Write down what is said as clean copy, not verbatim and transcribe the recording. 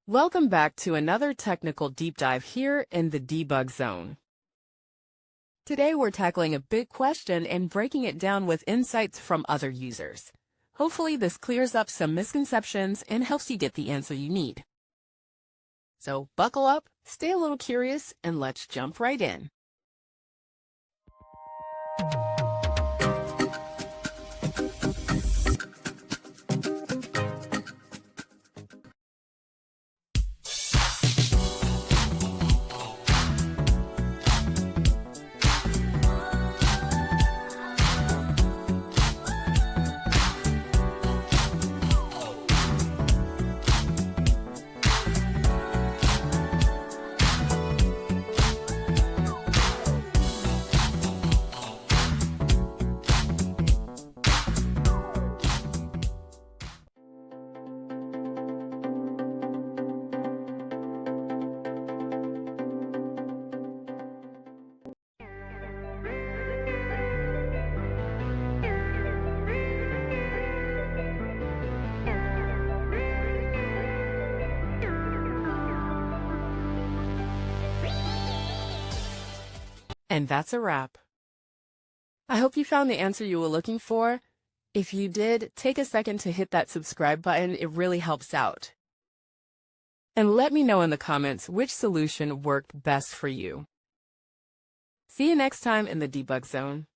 Welcome back to another technical deep dive here in the debug zone. Today we're tackling a big question and breaking it down with insights from other users. Hopefully this clears up some misconceptions and helps you get the answer you need. So buckle up, stay a little curious, and let's jump right in. And that's a wrap. I hope you found the answer you were looking for. If you did, take a second to hit that subscribe button. It really helps out. And let me know in the comments which solution worked best for you. See you next time in the debug zone.